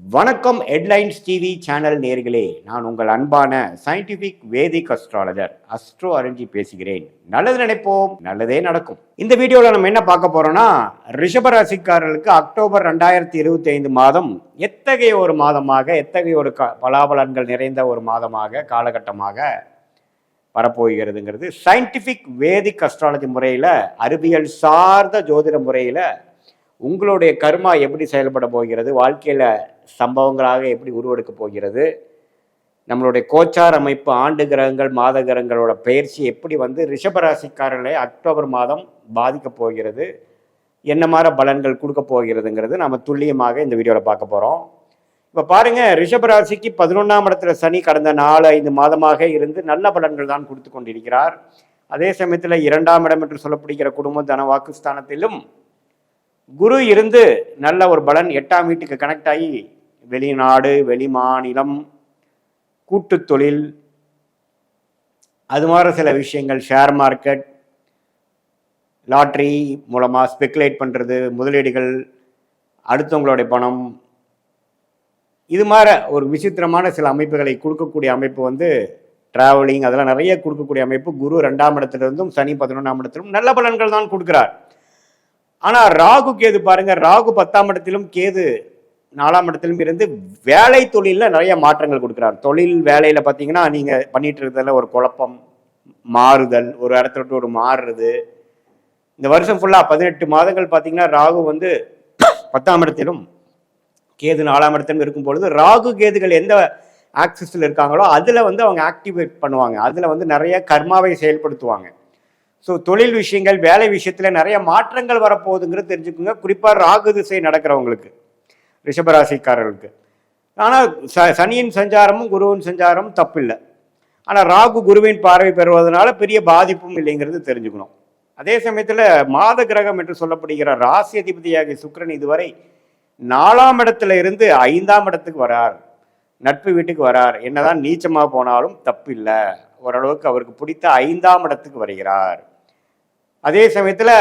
வணக்கம் headlines TV channel நேர்களே, நான் உங்கள் அன்பான சயின்டிபிக் வேதிக் அஸ்ட்ராலஜர் அஸ்ட்ரோ அரஞ்சி பேசுகிறேன். நல்லது நினைப்போம், நல்லதே நடக்கும். இந்த வீடியோவில் நம்ம என்ன பார்க்க போறோம்னா, ரிஷபராசிக்காரர்களுக்கு அக்டோபர் 2025 மாதம் எத்தகைய ஒரு மாதமாக, எத்தகைய ஒரு பலாபலன்கள் நிறைந்த ஒரு மாதமாக, காலகட்டமாக வரப்போகிறதுங்கிறது சயின்டிபிக் வேதிக் அஸ்ட்ராலஜி முறையில், அறிவியல் சார்ந்த ஜோதிட முறையில் உங்களுடைய கர்மா எப்படி செயல்பட போகிறது, வாழ்க்கையில் சம்பவங்களாக எப்படி உருவெடுக்க போகிறது, நம்மளுடைய கோச்சார் அமைப்பு, ஆண்டு கிரகங்கள், மாத கிரகங்களோட பயிற்சி எப்படி ரிஷபராசிக்காரர்களை அக்டோபர் மாதம் பாதிக்க போகிறது, என்ன மாதிரி பலன்கள் கொடுக்க போகிறதுங்கிறது நம்ம துல்லியமாக இந்த வீடியோவில் பார்க்க போகிறோம். இப்போ பாருங்கள், ரிஷபராசிக்கு 11ஆம் இடத்துல சனி கடந்த 4-5 மாதமாக இருந்து நல்ல பலன்கள் தான் கொடுத்து கொண்டிருக்கிறார். அதே சமயத்தில் 2ஆம் இடம் என்று சொல்லப்படுகிற குடும்ப தன வாக்குஸ்தானத்திலும் குரு இருந்து நல்ல ஒரு பலன் 8ஆம் வீட்டுக்கு கனெக்ட் ஆகி வெளிநாடு, வெளிமாநிலம், கூட்டு தொழில், அது மாதிரி சில விஷயங்கள், ஷேர் மார்க்கெட், லாட்ரி மூலமாக ஸ்பெக்குலேட் பண்ணுறது, முதலீடுகள், அடுத்தவங்களுடைய பணம், இது மாதிரி ஒரு விசித்திரமான சில அமைப்புகளை கொடுக்கக்கூடிய அமைப்பு டிராவலிங், அதெல்லாம் நிறைய கொடுக்கக்கூடிய அமைப்பு குரு 2ஆம் இடத்திலிருந்தும் சனி 11ஆம் இடத்திலும் நல்ல பலன்கள் தான் கொடுக்குறார். ஆனால் ராகு கேது பாருங்க, ராகு 10ஆம் இடத்திலும் கேது 4ஆம் இடத்திலும் இருந்து வேலை தொழிலில் நிறைய மாற்றங்கள் கொடுக்குறார். தொழில் வேலையில் பார்த்தீங்கன்னா நீங்கள் பண்ணிட்டு இருக்கிறதுல ஒரு குழப்பம், மாறுதல், ஒரு இடத்துல விட்டு ஒரு மாறுறது. இந்த வருஷம் ஃபுல்லாக 18 மாதங்கள் பார்த்தீங்கன்னா ராகு 10ஆம் இடத்திலும் கேது 4ஆம் இடத்திலும் இருக்கும் பொழுது, ராகு கேதுகள் எந்த ஆக்சிஸில் இருக்காங்களோ அதில் அவங்க ஆக்டிவேட் பண்ணுவாங்க, அதில் நிறைய கர்மாவை செயல்படுத்துவாங்க. ஸோ தொழில் விஷயங்கள், வேலை விஷயத்தில் நிறைய மாற்றங்கள் வரப்போகுதுங்கிறது தெரிஞ்சுக்கோங்க. குறிப்பாக ராகு திசை நடக்கிறவங்களுக்கு, ரிஷபராசிக்காரர்களுக்கு. ஆனால் சனியின் சஞ்சாரமும் குருவின் சஞ்சாரமும் தப்பில்லை. ஆனால் ராகு குருவின் பார்வை பெறுவதனால பெரிய பாதிப்பும் இல்லைங்கிறது தெரிஞ்சுக்கணும். அதே சமயத்தில் மாத கிரகம் என்று சொல்லப்படுகிற ராசி அதிபதியாகிய சுக்கிரன் இதுவரை 4ஆம் இடத்துல இருந்து 5ஆம் இடத்துக்கு வரார், நட்பு வீட்டுக்கு வரார். என்னதான் நீச்சமாக போனாலும் தப்பில்லை, ஓரளவுக்கு அவருக்கு பிடித்த 5ஆம் இடத்துக்கு வருகிறார். அதே சமயத்தில்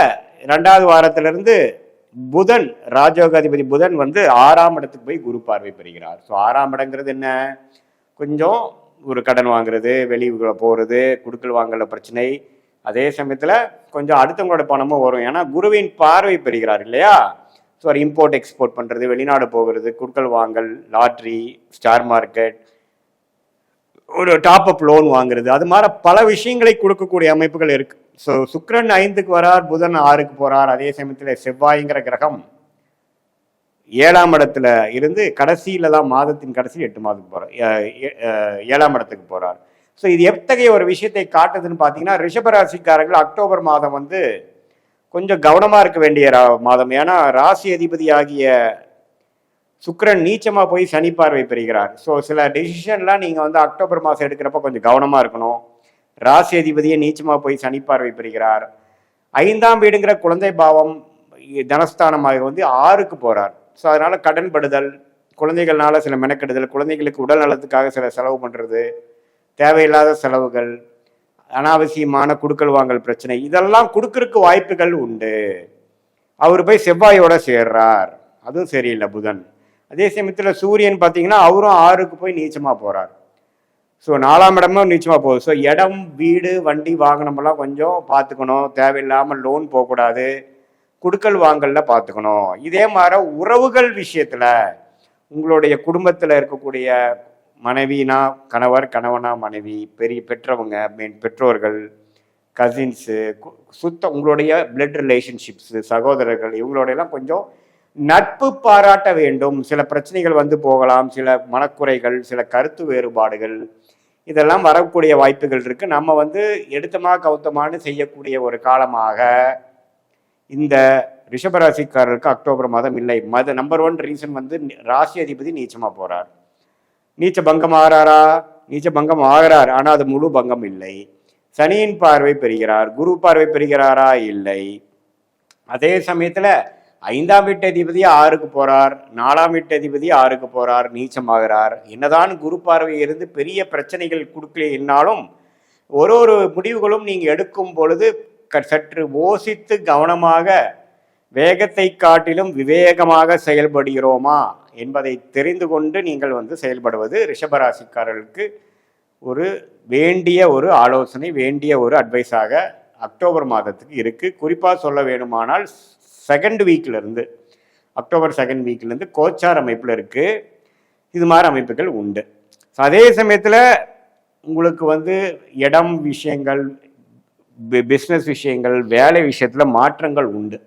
2வது வாரத்திலிருந்து புதன், ராஜயோக அதிபதி புதன் 6ஆம் இடத்துக்கு போய் குரு பார்வை பெறுகிறார். ஸோ 6ஆம் இடங்கிறது என்ன, கொஞ்சம் ஒரு கடன் வாங்குறது, வெளியூர்களை போகிறது, குடுக்கல் வாங்கல பிரச்சனை. அதே சமயத்தில் கொஞ்சம் அடுத்தவங்களோட பணமும் வரும், ஏன்னா குருவின் பார்வை பெறுகிறார் இல்லையா. ஸோ ஒரு இம்போர்ட் எக்ஸ்போர்ட் பண்ணுறது, வெளிநாடு போகிறது, குடுக்கல் வாங்கல், லாட்ரி, ஸ்டார் மார்க்கெட், ஒரு டாப் அப் லோன் வாங்குறது, அது மாதிரி பல விஷயங்களை கொடுக்கக்கூடிய அமைப்புகள் இருக்கு. ஸோ சுக்கிரன் 5க்கு வரார், புதன் 6க்கு போறார். அதே சமயத்தில் செவ்வாய்ங்கிற கிரகம் 7ஆம் இடத்துல இருந்து கடைசியில தான், மாதத்தின் கடைசி 8 மாதத்துக்கு போறார், 7ஆம் இடத்துக்கு போறார். ஸோ இது எத்தகைய ஒரு விஷயத்தை காட்டுதுன்னு பார்த்தீங்கன்னா, ரிஷபராசிக்காரர்கள் அக்டோபர் மாதம் கொஞ்சம் கவனமாக இருக்க வேண்டிய மாதம். ஏன்னா ராசி அதிபதி ஆகிய சுக்கிரன் நீச்சமாக போய் சனி பார்வை பெறுகிறார். ஸோ சில டெசிஷன்லாம் நீங்கள் அக்டோபர் மாதம் எடுக்கிறப்ப கொஞ்சம் கவனமாக இருக்கணும். ராசி அதிபதியை நீச்சமாக போய் சனி பார்வை பெறுகிறார். 5ஆம் வீடுங்கிற குழந்தை பாவம், தனஸ்தானமாக 6க்கு போகிறார். ஸோ அதனால் கடன் படுதல், குழந்தைகள்னால சில மெனக்கெடுதல், குழந்தைகளுக்கு உடல் நலத்துக்காக சில செலவு பண்ணுறது, தேவையில்லாத செலவுகள், அனாவசியமான குடுக்கல் வாங்கல் பிரச்சனை, இதெல்லாம் கொடுக்கறதுக்கு வாய்ப்புகள் உண்டு. அவர் போய் செவ்வாயோட சேர்றார், அதுவும் சரியில்லை புதன். அதே சமயத்தில் சூரியன் பார்த்தீங்கன்னா அவரும் 6க்கு போய் நீச்சமாக போகிறார். ஸோ 4ஆம் இடமும் நீச்சமாக போகுது. ஸோ இடம், வீடு, வண்டி, வாகனமெல்லாம் கொஞ்சம் பார்த்துக்கணும். தேவையில்லாமல் லோன் போகக்கூடாது, குடுக்கல் வாங்கலில் பார்த்துக்கணும். இதே மாதிரி உறவுகள் விஷயத்தில், உங்களுடைய குடும்பத்தில் இருக்கக்கூடிய மனைவினா கணவர், கணவனா மனைவி, பெற்றவங்க, பெற்றோர்கள், கசின்ஸு, உங்களுடைய பிளட் ரிலேஷன்ஷிப்ஸு, சகோதரர்கள், இவங்களோடையெல்லாம் கொஞ்சம் நட்பு பாராட்ட வேண்டும். சில பிரச்சனைகள் போகலாம், சில மனக்குறைகள், சில கருத்து வேறுபாடுகள், இதெல்லாம் வரக்கூடிய வாய்ப்புகள் இருக்கு. நம்ம எடுத்தமா கவுத்தமானு செய்யக்கூடிய ஒரு காலமாக இந்த ரிஷபராசிக்காரருக்கு அக்டோபர் மாதம் இல்லை. நம்பர் 1 ரீசன் ராசி அதிபதி நீச்சமா போறார். நீச்ச பங்கம் ஆகிறாரா? நீச்ச பங்கம் ஆகிறார், ஆனால் அது முழு பங்கம் இல்லை. சனியின் பார்வை பெறுகிறார். குரு பார்வை பெறுகிறாரா? இல்லை. அதே சமயத்தில் 5ஆம் வீட்டு அதிபதி 6க்கு போறார், 4ஆம் வீட்டு அதிபதி 6க்கு போறார், நீச்சமாகிறார். என்னதான் குரு பார்வை இருந்து பெரிய பிரச்சனைகள் கொடுக்கலைன்னாலும் ஒரு முடிவுகளும் நீங்க எடுக்கும் பொழுது சற்று யோசித்து கவனமாக, வேகத்தை காட்டிலும் விவேகமாக செயல்படுகிறோமா என்பதை தெரிந்து கொண்டு நீங்கள் செயல்படுவது ரிஷபராசிக்காரர்களுக்கு ஒரு வேண்டிய ஒரு ஆலோசனை, வேண்டிய ஒரு அட்வைஸாக அக்டோபர் மாதத்துக்கு இருக்குது. குறிப்பாக சொல்ல வேணுமானால் அக்டோபர் செகண்ட் வீக்லேருந்து கோச்சார் அமைப்பில் இருக்குது. இது மாதிரி அமைப்புகள் உண்டு. அதே சமயத்தில் உங்களுக்கு இடம் விஷயங்கள், பிஸ்னஸ் விஷயங்கள், வேலை விஷயத்தில் மாற்றங்கள் உண்டு.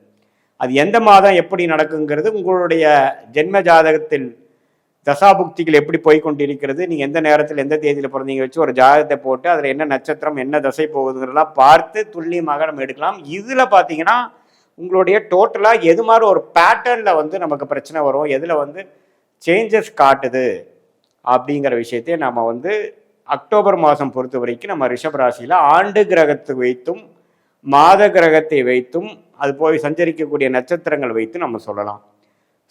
அது எந்த மாதம் எப்படி நடக்குங்கிறது உங்களுடைய ஜென்ம ஜாதகத்தில் தசாபுக்திகள் எப்படி போய்கொண்டிருக்கிறது, நீங்கள் எந்த நேரத்தில் எந்த தேதியில் பிறந்தீங்க வச்சு ஒரு ஜாதகத்தை போட்டு அதில் என்ன நட்சத்திரம் என்ன தசை போகுதுங்கிறதெல்லாம் பார்த்து துல்லியமாக நம்ம எடுக்கலாம். இதில் பார்த்தீங்கன்னா உங்களுடைய டோட்டலாக எது மாதிரி ஒரு பேட்டர்னில் நமக்கு பிரச்சனை வரும், எதில் சேஞ்சஸ் காட்டுது அப்படிங்கிற விஷயத்தையே நம்ம அக்டோபர் மாதம் பொறுத்த வரைக்கும் நம்ம ரிஷபராசியில் ஆண்டு கிரகத்தை வைத்தும் மாத கிரகத்தை வைத்தும் அது போய் சஞ்சரிக்கக்கூடிய நட்சத்திரங்கள் வைத்து நம்ம சொல்லலாம்.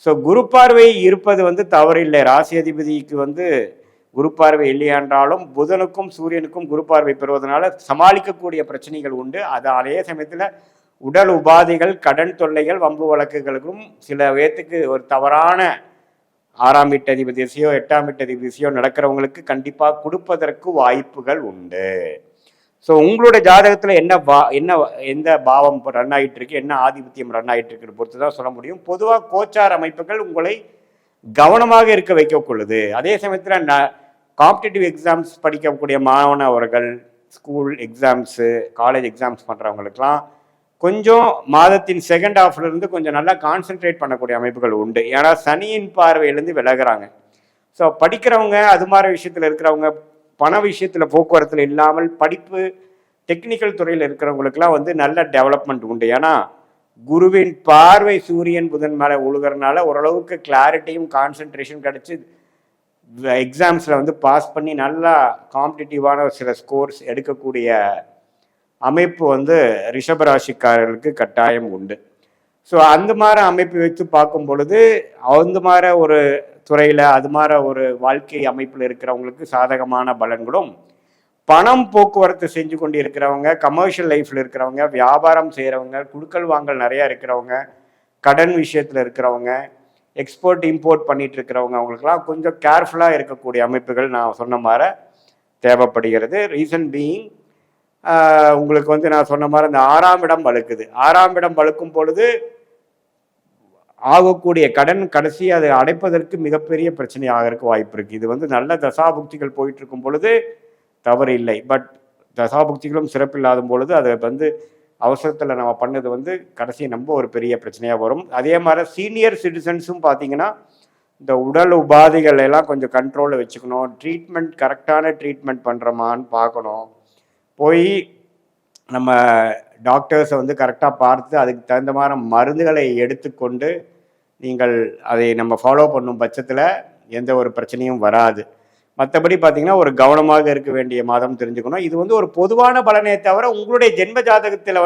ஸோ குரு பார்வை இருப்பது தவறில்லை. ராசி அதிபதிக்கு குரு பார்வை இல்லையான்றாலும் புதனுக்கும் சூரியனுக்கும் குரு பார்வை பெறுவதனால சமாளிக்கக்கூடிய பிரச்சனைகள் உண்டு. அது அதே சமயத்தில் உடல் உபாதைகள், கடன் தொல்லைகள், வம்பு வழக்குகளுக்கும் சில பேர்த்துக்கு ஒரு தவறான 6ஆம் வீட்டு திசையோ 8ஆம் வீட்டு திசையோ நடக்கிறவங்களுக்கு கண்டிப்பாக கொடுப்பதற்கு வாய்ப்புகள் உண்டு. ஸோ உங்களுடைய ஜாதகத்தில் எந்த பாவம் ரன் ஆகிட்டு இருக்கு, என்ன ஆதிபத்தியம் ரன் ஆகிட்டு இருக்குன்னு பொறுத்து தான் சொல்ல முடியும். பொதுவாக கோச்சார் அமைப்புகள் உங்களை கவனமாக இருக்க வைக்கக்கூடாது. அதே சமயத்தில் காம்படிட்டிவ் எக்ஸாம்ஸ் படிக்கக்கூடிய மாணவர்கள், ஸ்கூல் எக்ஸாம்ஸு, காலேஜ் எக்ஸாம்ஸ் பண்ணுறவங்களுக்கெல்லாம் கொஞ்சம் மாதத்தின் செகண்ட் ஹாஃப்லேருந்து கொஞ்சம் நல்லா கான்சென்ட்ரேட் பண்ணக்கூடிய அமைப்புகள் உண்டு. ஏன்னா சனியின் பார்வையிலேருந்து விலகிறாங்க. ஸோ படிக்கிறவங்க, அது மாதிரி விஷயத்தில் இருக்கிறவங்க, பண விஷயத்தில் போக்குவரத்தில் இல்லாமல் படிப்பு டெக்னிக்கல் துறையில் இருக்கிறவங்களுக்குலாம் நல்ல டெவலப்மெண்ட் உண்டு. ஏன்னா குருவின் பார்வை சூரியன் புதன் மேலே உழுகிறனால ஓரளவுக்கு கிளாரிட்டியும் கான்சென்ட்ரேஷன் கிடச்சி எக்ஸாம்ஸில் பாஸ் பண்ணி நல்லா காம்படிட்டிவான சில ஸ்கோர்ஸ் எடுக்கக்கூடிய அமைப்பு ரிஷபராசிக்காரர்களுக்கு கட்டாயம் உண்டு. ஸோ அந்த மாதிரி அமைப்பு வச்சு பார்க்கும் பொழுது அந்த மாதிரி ஒரு துறையில், அது மாதிரி ஒரு வாழ்க்கை அமைப்பில் இருக்கிறவங்களுக்கு சாதகமான பலன்களும், பணம் போக்குவரத்து செஞ்சு கொண்டு இருக்கிறவங்க, கமர்ஷியல் லைஃப்பில் இருக்கிறவங்க, வியாபாரம் செய்கிறவங்க, குடுக்கல் வாங்கல் நிறையா இருக்கிறவங்க, கடன் விஷயத்தில் இருக்கிறவங்க, எக்ஸ்போர்ட் இம்போர்ட் பண்ணிட்டு இருக்கிறவங்க, அவங்களுக்குலாம் கொஞ்சம் கேர்ஃபுல்லாக இருக்கக்கூடிய அமைப்புகள் நான் சொன்ன மாதிரி தேவைப்படுகிறது. ரீசன் பீயிங் உங்களுக்கு நான் சொன்ன மாதிரி இந்த 6ஆம் இடம் வலுக்குது. 6ஆம் இடம் வலுக்கும் பொழுது ஆகக்கூடிய கடன் கடைசி அதை அடைப்பதற்கு மிகப்பெரிய பிரச்சனை ஆகிறதுக்கு வாய்ப்பு இருக்குது. இது நல்ல தசாபுக்திகள் போயிட்டு இருக்கும் பொழுது தவறு இல்லை. பட் தசாபுக்திகளும் சிறப்பில்லாத பொழுது அதை அவசரத்தில் நம்ம பண்ணது கடைசி நம்ம ஒரு பெரிய பிரச்சனையாக வரும். அதே மாதிரி சீனியர் சிட்டிசன்ஸும் பார்த்தீங்கன்னா இந்த உடல் உபாதைகள் எல்லாம் கொஞ்சம் கண்ட்ரோலில் வச்சுக்கணும். ட்ரீட்மெண்ட் கரெக்டான ட்ரீட்மெண்ட் பண்ணுறோமான்னு பார்க்கணும். போய் நம்ம டாக்டர்ஸை கரெக்டாக பார்த்து அதுக்கு தகுந்த மாதிரி மருந்துகளை எடுத்துக்கொண்டு நீங்கள் அதை நம்ம ஃபாலோ பண்ணும் பட்சத்தில் எந்த ஒரு பிரச்சனையும் வராது. மற்றபடி பார்த்தீங்கன்னா ஒரு கவனமாக இருக்க வேண்டிய மாதம் தெரிஞ்சுக்கணும். இது ஒரு பொதுவான பலனே தவிர உங்களுடைய ஜென்ம ஜாதகத்தில்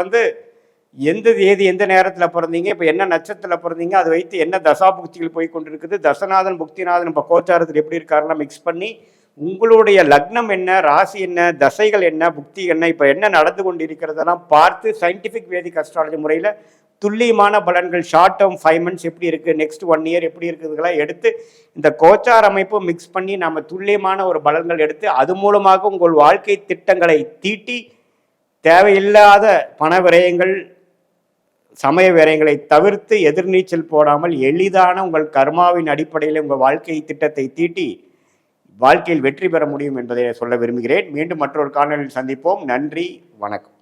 எந்த தேதி எந்த நேரத்தில் பிறந்தீங்க, இப்போ என்ன நட்சத்திரத்தில் பிறந்தீங்க, அதை வைத்து என்ன தசாபுக்திகள் போய் கொண்டிருக்குது, தசநாதன் புக்திநாதன் இப்போ கோச்சாரத்தில் எப்படி இருக்காருன்னா மிக்ஸ் பண்ணி உங்களுடைய லக்னம் என்ன, ராசி என்ன, தசைகள் என்ன, புக்தி என்ன, இப்போ என்ன நடந்து கொண்டு இருக்கிறதெல்லாம் பார்த்து சயின்டிஃபிக் வேதிக் அஸ்ட்ராலஜி முறையில் துல்லியமான பலன்கள் ஷார்ட் டேர்ம் 5 months எப்படி இருக்குது, நெக்ஸ்ட் 1 year எப்படி இருக்குதுலாம் எடுத்து இந்த கோச்சார் அமைப்பு மிக்ஸ் பண்ணி நம்ம துல்லியமான ஒரு பலன்கள் எடுத்து அது மூலமாக உங்கள் வாழ்க்கை திட்டங்களை தீட்டி தேவையில்லாத பண விரயங்கள், சமய விரயங்களை தவிர்த்து எதிர்நீச்சல் போடாமல் எளிதான உங்கள் கர்மாவின் அடிப்படையில் உங்கள் வாழ்க்கை திட்டத்தை தீட்டி வாழ்க்கையில் வெற்றி பெற முடியும் என்பதை சொல்ல விரும்புகிறேன். மீண்டும் மற்றொரு காணொலியில் சந்திப்போம். நன்றி, வணக்கம்.